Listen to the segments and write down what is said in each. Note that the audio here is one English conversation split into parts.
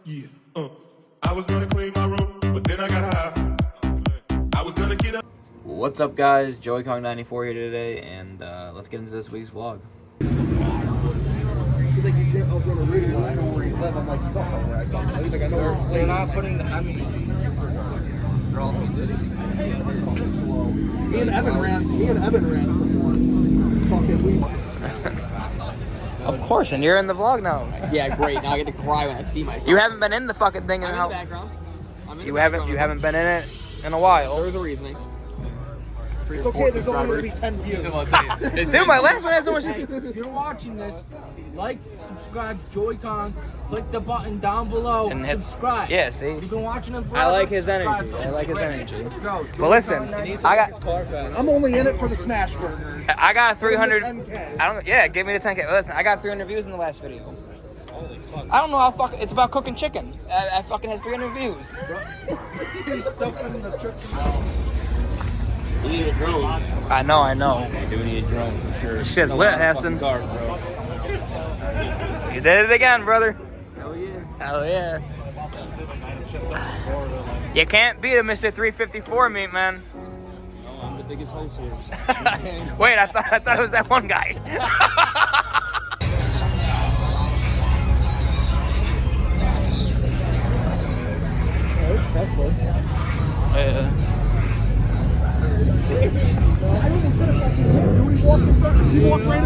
Yeah. I was gonna clean my room, but then I got high. I was gonna get up. What's up, guys? Joey Kong 94 here today, and let's get into this week's vlog. He's like, you can't open a radio. I know where you live. I'm like, you don't know where I come. He's like, I know where I'm They're not putting the Emmys. They're all these cities. Me and Evan ran from one. Fucking we. Of course, and you're in the vlog now. Yeah, great. Now I get to cry when I see myself. You haven't been in the fucking thing in I'm how? in the background. You haven't been in it in a while. There was a reasoning. It's okay, there's only going to be 10 views. Dude, my last one has so much. If you're watching this, like, subscribe, Joy-Con, click the button down below, And hit- subscribe. Yeah, see? You've been watching them forever. I like his subscribe energy. to I him. like his Great. energy. Let's go. Well, listen, I got I'm only in it for the smash burgers. 300. 10K. I don't. Yeah, give me the 10K. Listen, I got 300 views in the last video. I don't know how fucking. It's about cooking chicken. I fucking has 300 views. He's stuffing the chicken. We need a drone. I know. We do need a drone for sure. Shit's lit, Hassan. Cars, bro. You did it again, brother. Hell yeah. Hell yeah. You can't beat a Mr. 354 meat, man. No, I'm the biggest host here. Wait, I thought it was that one guy.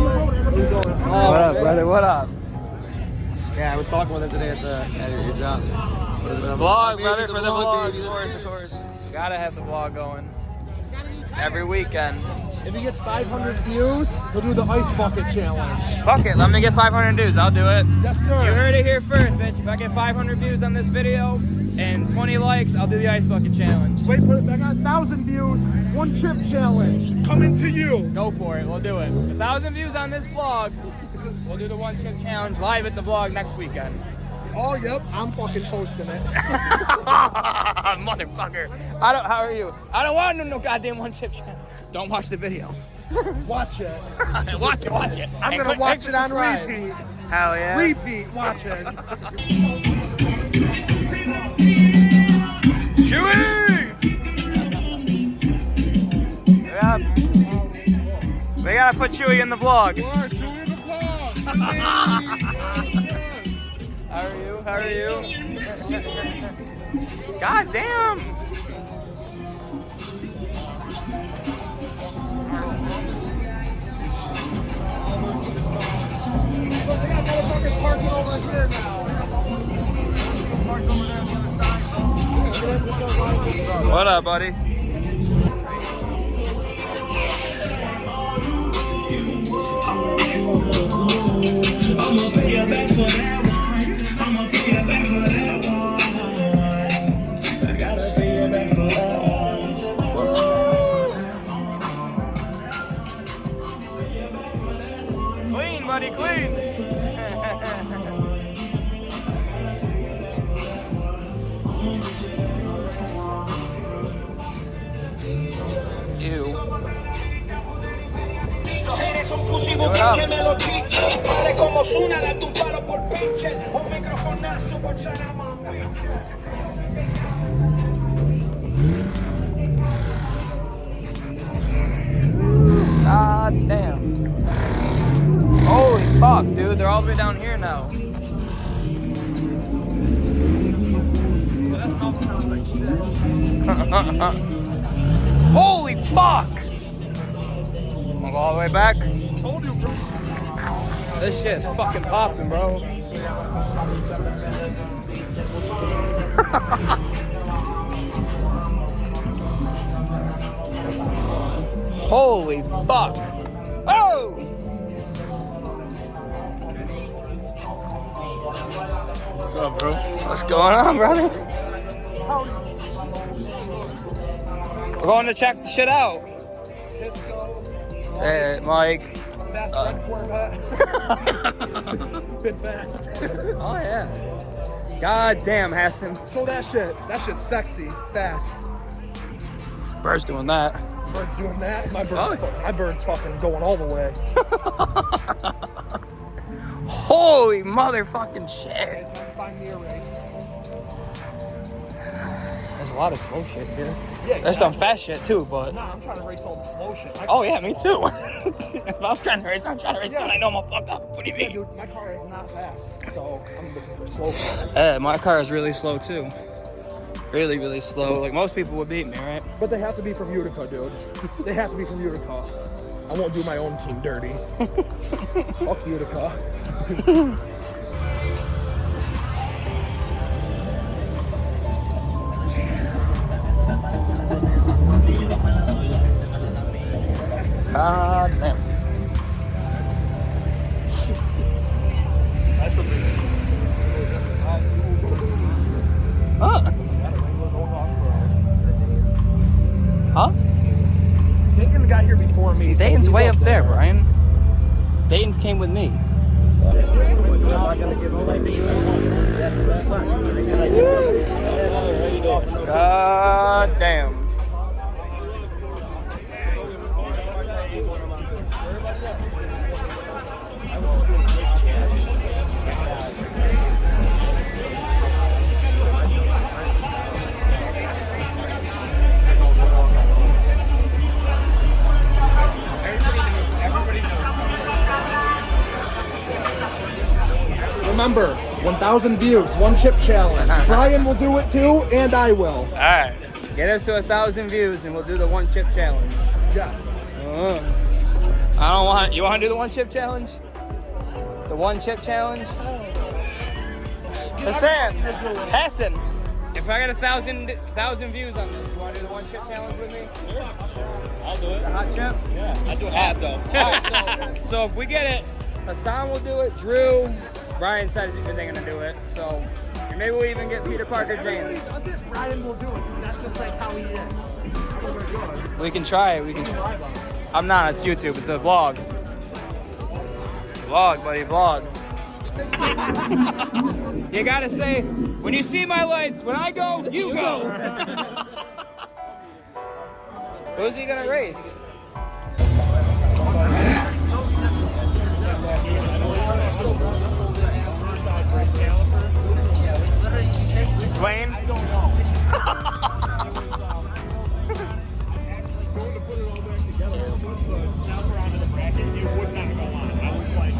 What up, brother? What up? Yeah, I was talking with him today at your job. For the vlog, brother, for the vlog. Of course. Gotta have the vlog going. Every weekend. If he gets 500 views, he'll do the ice bucket challenge. Fuck it, let me get 500 views. I'll do it. Yes, sir. You heard it here first, bitch. If I get 500 views on this video and 20 likes, I'll do the ice bucket challenge. Wait, put it back on 1,000 views, one chip challenge. Coming to you. Go for it. We'll do it. 1,000 views on this vlog. We'll do the one chip challenge live at the vlog next weekend. Oh, yep, I'm fucking posting it. Motherfucker. How are you? I don't want to do no goddamn one chip challenge. Don't watch the video. Watch it. watch it. I'm And gonna click watch it on subscribe. repeat. Hell yeah. Repeat, watch it. Chewy! Yeah. We gotta put Chewy in the vlog. How are you? God damn! What up, buddy? Clean, buddy, clean. Ew. Eres un pussy buque que me lo chiche. Padre como Zuna, darte un palo por pinche. Un microfonazo por Salamanca. God damn. Holy fuck, dude. They're all the way down here now. Holy fuck! Wanna go all the way back? This shit's fucking popping, bro. Holy fuck! Oh! What's up, bro? What's going on, brother? We're going to check the shit out. Hey, Mike. Fast red Corvette. It's fast. Oh, yeah. God damn, Hassan. Show that shit. That shit's sexy. Fast. Bird's doing that. Bird's doing that. My bird's fucking going all the way. Holy motherfucking shit. Find me a race. There's a lot of slow shit here. Yeah, There's some fast shit too, but. Nah, I'm trying to race all the slow shit. Oh yeah, me too. If I'm trying to race, I'm trying to race too. I know I'm gonna fuck up. What do you Yeah, mean? dude, my car is not fast, so I'm looking for slow cars. My car is really slow too. Really, really slow. Like most people would beat me, right? But they have to be from Utica, dude. They have to be from Utica. I won't do my own team dirty. Fuck Utica. God damn. That's a big Huh? Huh? Dayton got here before me. so Dayton's he's way up there, Brian. Dayton came with me. God damn. Remember, 1,000 views, one chip challenge. Brian will do it too, and I will. Alright. Get us to 1,000 views and we'll do the one chip challenge. Yes. I don't want. You want to do the one chip challenge? The one chip challenge? Hassan, if I got 1,000 views on this, you want to do the one chip challenge with me? Sure. I'll do it. The hot chip? Yeah, I do half though. Alright, so if we get it, Hassan will do it. Drew, Brian said he wasn't gonna do it, so maybe we'll even get Peter Parker James. Does it, Brian will do it. That's just like how he is. So we're good. We can try it. We can. Try. I'm not. It's YouTube. It's a vlog. Vlog, buddy. Vlog. You gotta say, when you see my lights, when I go, you go. Who's he gonna race? Dwayne? I don't know. Going to put it all back together. Once the cows were onto the bracket, it would not go on. I was like,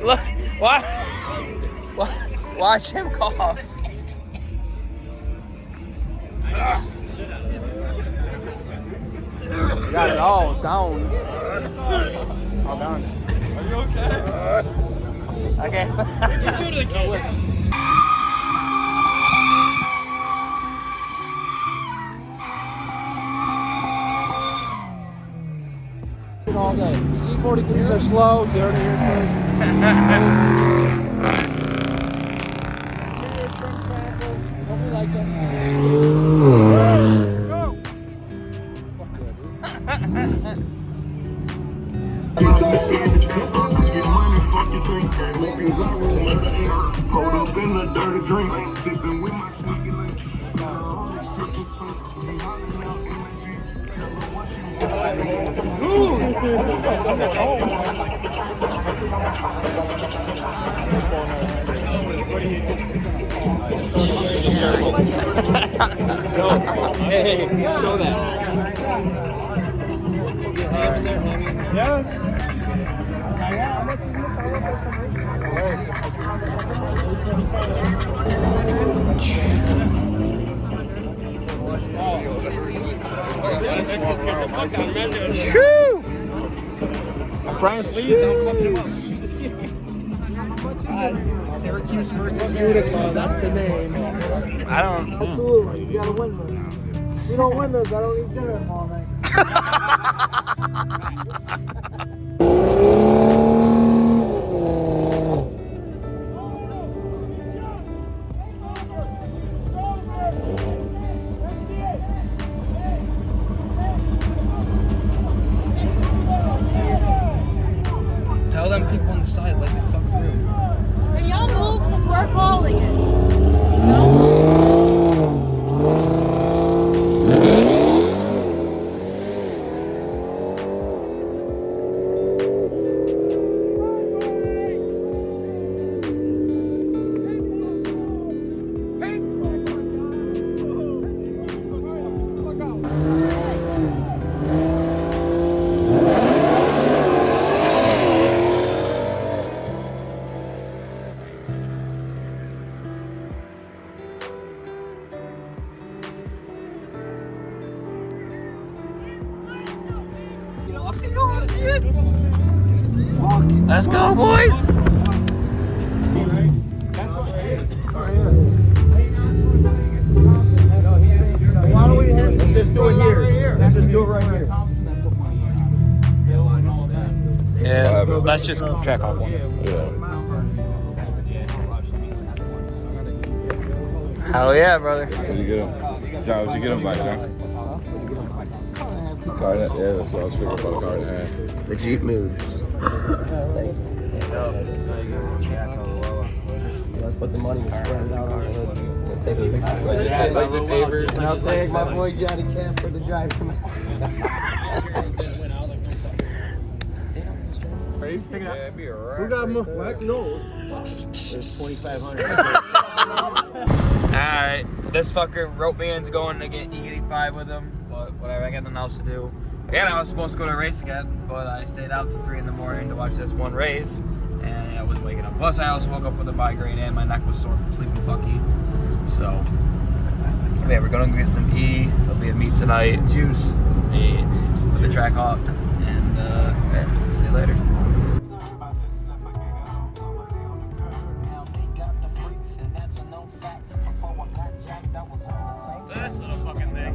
Look, watch him cough. You got it all down. It's all down. Are you okay? Okay. What'd you do to the kid? All day. C43s are slow. You heard it here first. Hope he likes it. Hey, show that. Yes. Shoo! Brian's leaving. I'm fucking him up. Just kidding. Syracuse versus Utica. That's the name. I don't. Absolutely, you gotta win this. If you don't win this, I don't eat dinner tomorrow night. shit. Let's go, boys. Why don't we have let's just do it here? Let's just do it right here. Yeah, let's just track on one. Hell yeah, brother. Where'd you get him? John, where'd you get him by, John? Car that? Yeah, that's what I was figuring about a car in hand. The Jeep moves. Let's put the money and spread it out on the hood. Take a picture. Like the Tabers. And I'll take my boy Johnny Camp for the drive from Who got more? Black nose. There's 2,500. Alright, this fucker roped me into going to get E85 with him, but whatever, I got nothing else to do. And I was supposed to go to a race again, but I stayed out till 3 in the morning to watch this one race, and I wasn't waking up. Plus, I also woke up with a migraine and my neck was sore from sleeping fucky. So, yeah, we're gonna get some E. There'll be a meet tonight. Juice. With the Track Hawk, and yeah, see you later. This little fucking thing.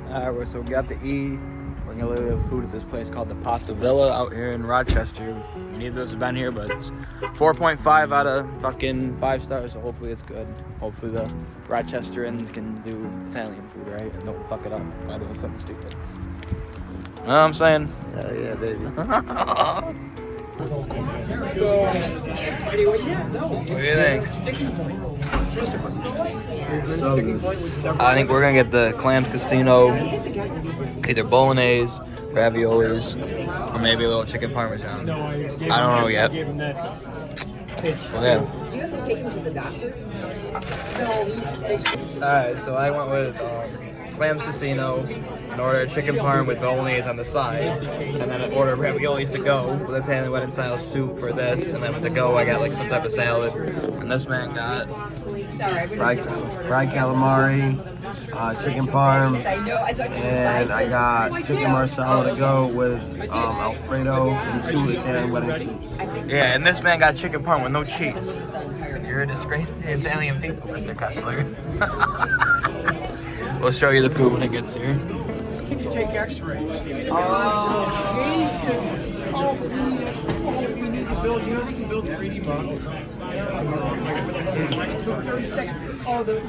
Alright, so we got the E. We're gonna literally have food at this place called the Pasta Villa out here in Rochester. Neither of us have been here, but it's 4.5 out of fucking 5 stars, so hopefully it's good. Hopefully the Rochesterans can do Italian food, right? And don't fuck it up by doing something stupid. You know what I'm saying? Hell yeah, baby. What do you think? So good. I think we're gonna get the Clams Casino, either bolognese, raviolis, or maybe a little chicken parmesan. I don't know yet. Well, yeah. Do you have to take him to the doctor? Alright, so I went with Clams Casino and ordered chicken parm with bolognese on the side, and then I ordered raviolis to go with Italian wedding style soup for this, and then with the go I got like some type of salad, and this man got Fried calamari, chicken parm, and I got chicken marsala to go with Alfredo and 2 Italian wedding soups. yeah, and this man got chicken parm with no cheese. You're a disgrace to the Italian people, Mr. Kessler. We'll show you the food when it gets here. Can you take X-ray? You need to build, you know they can build 3D models.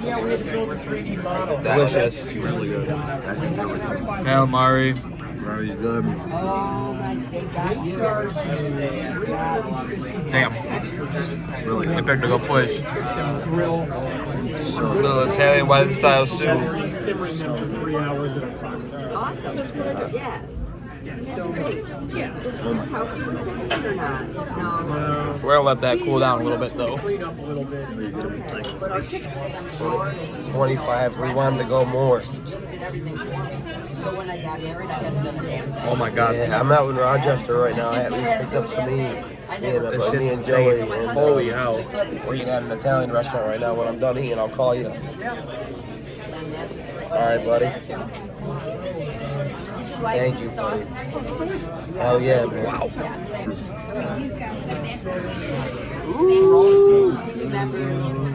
Yeah, we have to build a 3D model. Delicious. Really good. That thing's really good. Calamari. Very good. Damn. Really I good. picked a good place. So Little Italian wedding style soup. Simmering them for 3 hours at a time. Awesome. Yeah. That's great. This room's how can you finish it or not? No. We're gonna let that cool down a little bit though. Clean up a little bit. 25. We wanted to go more. She just did everything for me. So when I got married, I hadn't done a damn thing. Oh my god. Yeah, I'm out in Rochester right now. We picked up some meat. This Me shit's and Joey. insane. And, Holy hell. we're eating at an Italian restaurant right now. When I'm done eating, I'll call you. All right, buddy. Thank you, buddy. Hell yeah, man. Wow.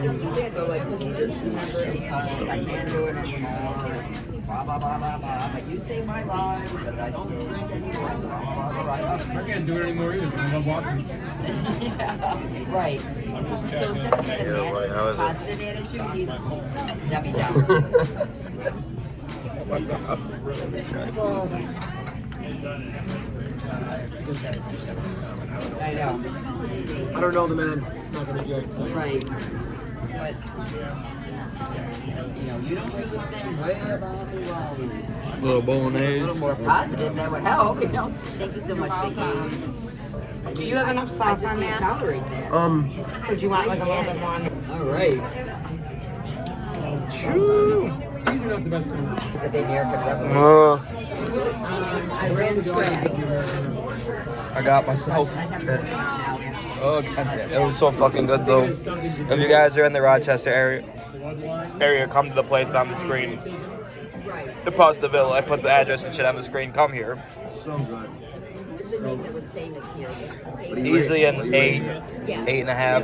It's too bad though, like, because he just remembered because I can't do it anymore. Blah, blah, blah, blah, blah. But you saved my life, and I don't drink anymore. Blah, blah, blah, blah. I can't do it anymore either. I love walking. Yeah, right. So instead of having Yeah, buddy, how is it? positive attitude, he's Debbie Downer. I know. I don't know the man. It's not gonna joke. Right. But you know, you don't feel the same way about me. Little bolognese. More positive, that would help, you know. Thank you so much, Vicky. Do you have enough sauce on can't that? tolerate that. Would you want like a little bit more? All right. These are not the best things. Is it the American Revolution? I ran track. I got myself. I have something now, yeah. Oh goddamn! It was so fucking good though. If you guys are in the Rochester area, come to the place on the screen. The Pasta Villa. I put the address and shit on the screen. Come here. So good. Easily an 8, 8.5,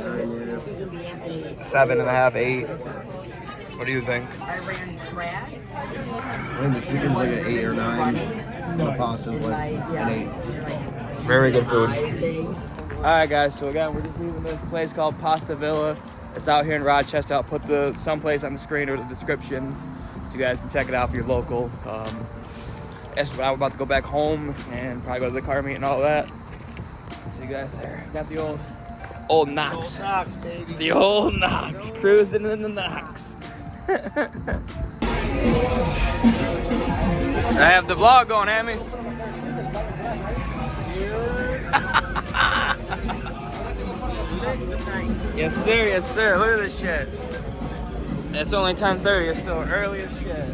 7.5, 8. What do you think? I ran track. I think the chicken's like an 8 or 9. The pasta's like an 8. Very good food. Alright guys, so again, we're just leaving this place called Pasta Villa. It's out here in Rochester. I'll put someplace on the screen or the description so you guys can check it out if you're local. I'm about to go back home and probably go to the car meet and all that. See you guys there. Got the old Knox. Old Knox, baby. The old Knox. Cruising in the Knox. I have the vlog going, Amy. Yes sir, yes sir. Look at this shit. It's only 10:30. It's still early as shit.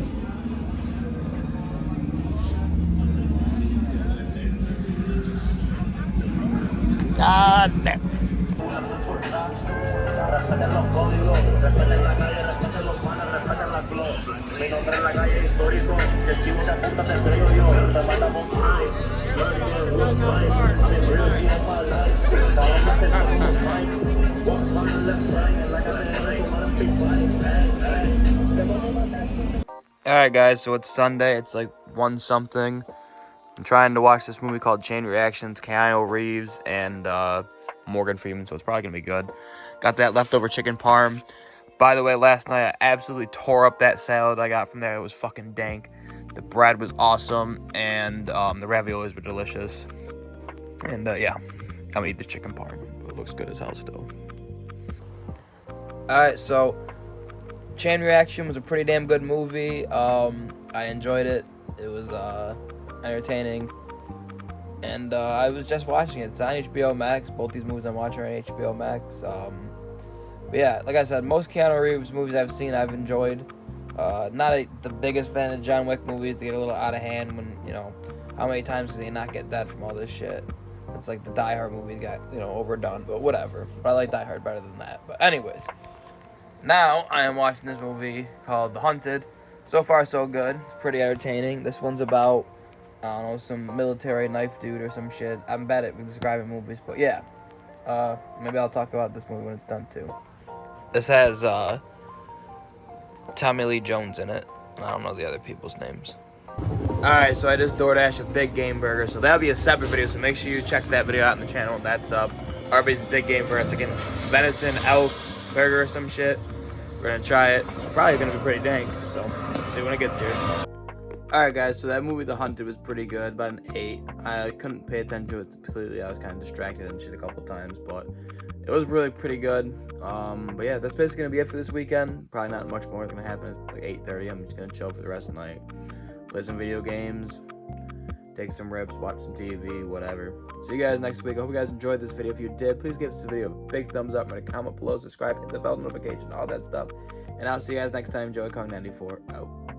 God damn. Alright guys, so it's Sunday. It's like 1 something. I'm trying to watch this movie called Chain Reactions, Keanu Reeves and Morgan Freeman, so it's probably gonna be good. Got that leftover chicken parm. By the way, last night I absolutely tore up that salad I got from there. It was fucking dank. The bread was awesome, and the raviolis were delicious. And yeah, I'm gonna eat the chicken parm. It looks good as hell still. Alright, so Chain Reaction was a pretty damn good movie. I enjoyed it. It was entertaining, and I was just watching it. It's on HBO Max. Both these movies I'm watching are on HBO Max. But yeah, like I said, most Keanu Reeves movies I've seen I've enjoyed. Not the biggest fan of John Wick movies. They get a little out of hand when, you know, how many times does he not get that from all this shit? It's like the Die Hard movies got, you know, overdone, but whatever. But I like Die Hard better than that. But anyways, now I am watching this movie called The Hunted. So far, so good. It's pretty entertaining. This one's about, I don't know, some military knife dude or some shit. I'm bad at describing movies, but yeah. Maybe I'll talk about this movie when it's done too. This has Tommy Lee Jones in it. I don't know the other people's names. Alright, so I just DoorDashed a Big Game Burger, so that'll be a separate video, so make sure you check that video out on the channel when that's up. Arby's Big Game Burger. It's like a venison elk burger or some shit. We're gonna try it. It's probably gonna be pretty dank, so see when it gets here. Alright guys, so that movie The Hunted was pretty good, about an 8. I couldn't pay attention to it completely. I was kind of distracted and shit a couple times, but it was really pretty good. But yeah, that's basically gonna be it for this weekend. Probably not much more is gonna happen at like 8:30. I'm just gonna chill for the rest of the night. Play some video games, take some rips, watch some TV, whatever. See you guys next week. I hope you guys enjoyed this video. If you did, please give this video a big thumbs up, and a comment below, subscribe, hit the bell notification, all that stuff. And I'll see you guys next time. Joey Kong 94 out.